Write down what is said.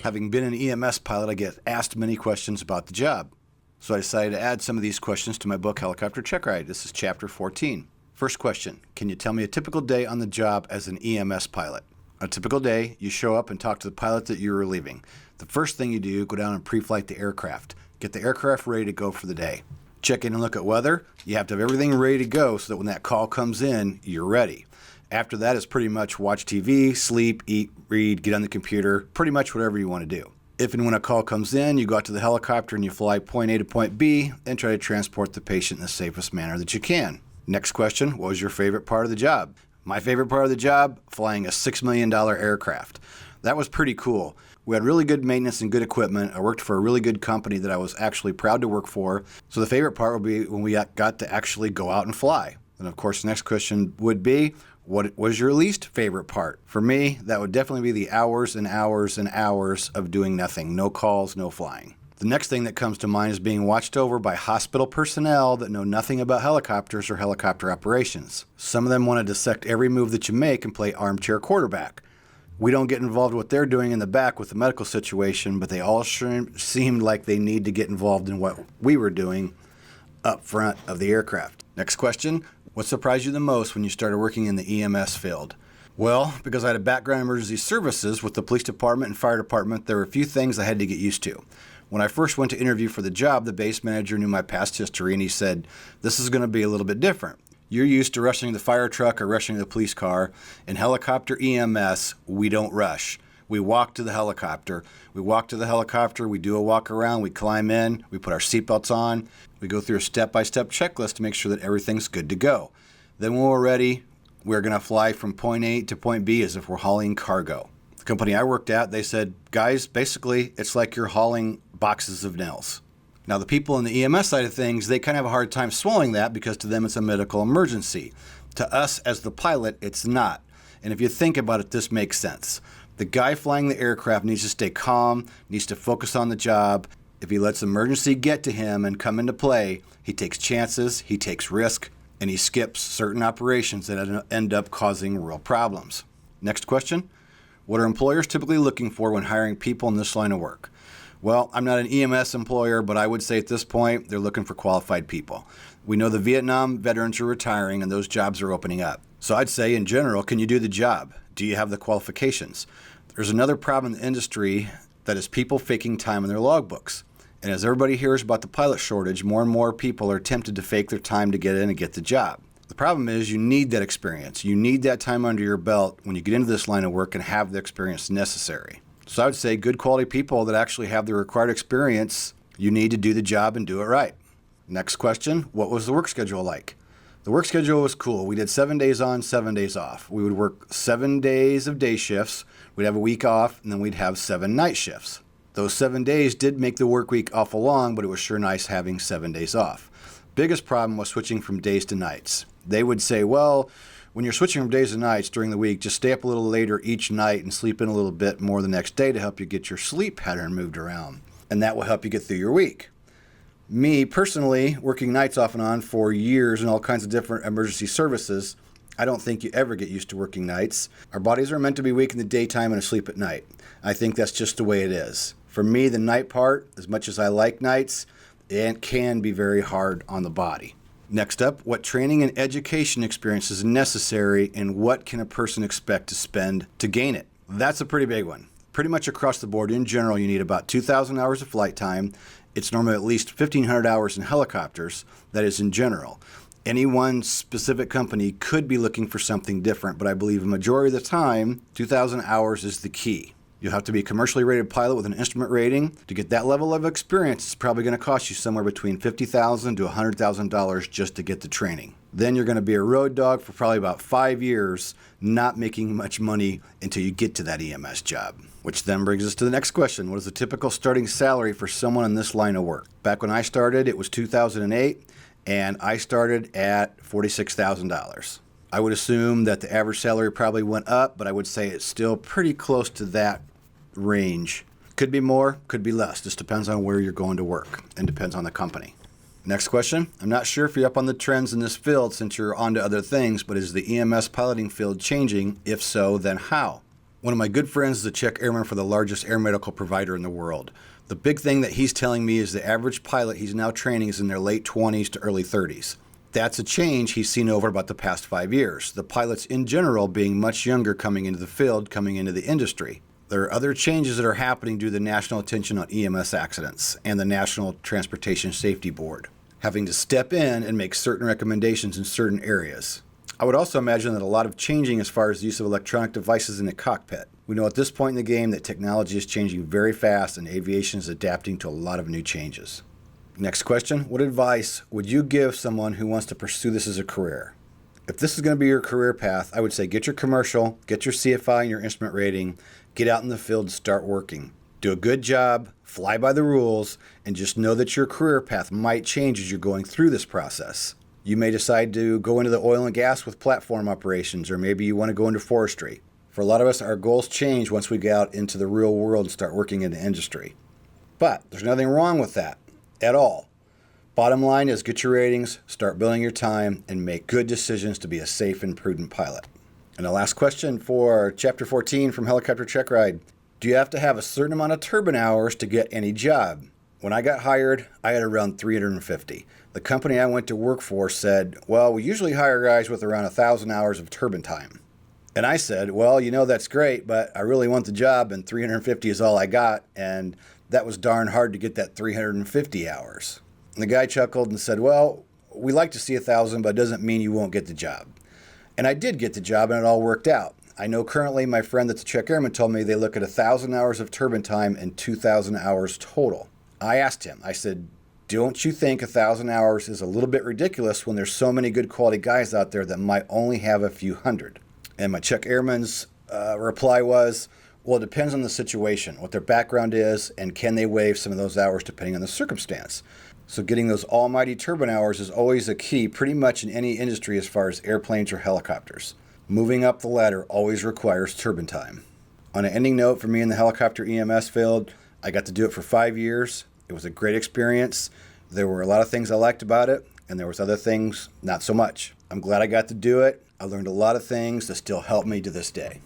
Having been an EMS pilot, I get asked many questions about the job. So I decided to add some of these questions to my book, Helicopter Check Ride. This is chapter 14. First question, can you tell me a typical day on the job as an EMS pilot? On a typical day, you show up and talk to the pilot that you're relieving. The first thing you do, go down and pre-flight the aircraft. Get the aircraft ready to go for the day. Check in and look at weather. You have to have everything ready to go so that when that call comes in, you're ready. After that, it's pretty much watch TV, sleep, eat, read, get on the computer, pretty much whatever you want to do. If and when a call comes in, you go out to the helicopter and you fly point A to point B and try to transport the patient in the safest manner that you can. Next question, what was your favorite part of the job? My favorite part of the job, flying a $6 million aircraft. That was pretty cool. We had really good maintenance and good equipment. I worked for a really good company that I was actually proud to work for. So the favorite part would be when we got to actually go out and fly. And of course, the next question would be, what was your least favorite part? For me, that would definitely be the hours and hours and hours of doing nothing. No calls, no flying. The next thing that comes to mind is being watched over by hospital personnel that know nothing about helicopters or helicopter operations. Some of them want to dissect every move that you make and play armchair quarterback. We don't get involved in what they're doing in the back with the medical situation, but they all seemed like they need to get involved in what we were doing up front of the aircraft. Next question. What surprised you the most when you started working in the EMS field? Well, because I had a background in emergency services with the police department and fire department, there were a few things I had to get used to. When I first went to interview for the job, the base manager knew my past history and he said, this is going to be a little bit different. You're used to rushing the fire truck or rushing the police car. In helicopter EMS, we don't rush. We walk to the helicopter. We do a walk around, we climb in, we put our seatbelts on, we go through a step-by-step checklist to make sure that everything's good to go. Then when we're ready, we're going to fly from point A to point B as if we're hauling cargo. The company I worked at, they said, guys, basically, it's like you're hauling boxes of nails. Now, the people in the EMS side of things, they kind of have a hard time swallowing that because to them it's a medical emergency. To us, as the pilot, it's not. And if you think about it, this makes sense. The guy flying the aircraft needs to stay calm, needs to focus on the job. If he lets emergency get to him and come into play, he takes chances, he takes risk, and he skips certain operations that end up causing real problems. Next question. What are employers typically looking for when hiring people in this line of work? Well, I'm not an EMS employer, but I would say at this point, they're looking for qualified people. We know the Vietnam veterans are retiring and those jobs are opening up. So I'd say in general, can you do the job? Do you have the qualifications? There's another problem in the industry that is people faking time in their logbooks. And as everybody hears about the pilot shortage, more and more people are tempted to fake their time to get in and get the job. The problem is you need that experience. You need that time under your belt when you get into this line of work and have the experience necessary. So I would say good quality people that actually have the required experience, you need to do the job and do it right. Next question, what was the work schedule like? The work schedule was cool. We did 7 days on, 7 days off. We would work 7 days of day shifts. We'd have a week off, and then we'd have 7 night shifts. Those 7 days did make the work week awful long, but it was sure nice having 7 days off. Biggest problem was switching from days to nights. They would say, well, when you're switching from days to nights during the week, just stay up a little later each night and sleep in a little bit more the next day to help you get your sleep pattern moved around. And that will help you get through your week. Me, personally, working nights off and on for years in all kinds of different emergency services, I don't think you ever get used to working nights. Our bodies are meant to be awake in the daytime and asleep at night. I think that's just the way it is. For me, the night part, as much as I like nights, it can be very hard on the body. Next up, what training and education experience is necessary and what can a person expect to spend to gain it? That's a pretty big one. Pretty much across the board, in general, you need about 2,000 hours of flight time. It's normally at least 1,500 hours in helicopters. That is in general. Any one specific company could be looking for something different, but I believe a majority of the time, 2,000 hours is the key. You'll have to be a commercially rated pilot with an instrument rating. To get that level of experience, it's probably going to cost you somewhere between $50,000 to $100,000 just to get the training. Then you're going to be a road dog for probably about 5 years, not making much money until you get to that EMS job. Which then brings us to the next question. What is the typical starting salary for someone in this line of work? Back when I started, it was 2008, and I started at $46,000. I would assume that the average salary probably went up, but I would say it's still pretty close to that range. Could be more, could be less. Just depends on where you're going to work and depends on the company. Next question. I'm not sure if you're up on the trends in this field since you're on to other things, but is the EMS piloting field changing? If so, then how? One of my good friends is a check airman for the largest air medical provider in the world. The big thing that he's telling me is the average pilot he's now training is in their late 20s to early 30s. That's a change he's seen over about the past 5 years. The pilots in general being much younger coming into the field, coming into the industry. There are other changes that are happening due to the national attention on EMS accidents and the National Transportation Safety Board having to step in and make certain recommendations in certain areas. I would also imagine that a lot of changing as far as the use of electronic devices in the cockpit. We know at this point in the game that technology is changing very fast and aviation is adapting to a lot of new changes. Next question, what advice would you give someone who wants to pursue this as a career? If this is going to be your career path, I would say get your commercial, get your CFI and your instrument rating, get out in the field and start working. Do a good job, fly by the rules, and just know that your career path might change as you're going through this process. You may decide to go into the oil and gas with platform operations, or maybe you want to go into forestry. For a lot of us, our goals change once we get out into the real world and start working in the industry. But there's nothing wrong with that at all. Bottom line is get your ratings, start building your time, and make good decisions to be a safe and prudent pilot. And the last question for Chapter 14 from Helicopter Check Ride. Do you have to have a certain amount of turbine hours to get any job? When I got hired, I had around 350. The company I went to work for said, well, we usually hire guys with around 1,000 hours of turbine time. And I said, well, that's great, but I really want the job and 350 is all I got. And that was darn hard to get that 350 hours. And the guy chuckled and said, well, we like to see 1,000, but it doesn't mean you won't get the job. And I did get the job and it all worked out. I know currently my friend that's a check airman told me they look at 1,000 hours of turbine time and 2,000 hours total. I asked him, I said, don't you think 1,000 hours is a little bit ridiculous when there's so many good quality guys out there that might only have a few hundred? And my check airman's reply was, well, it depends on the situation, what their background is, and can they waive some of those hours depending on the circumstance. So getting those almighty turbine hours is always a key pretty much in any industry as far as airplanes or helicopters. Moving up the ladder always requires turbine time. On an ending note for me in the helicopter EMS field, I got to do it for 5 years. It was a great experience. There were a lot of things I liked about it, and there was other things not so much. I'm glad I got to do it. I learned a lot of things that still help me to this day.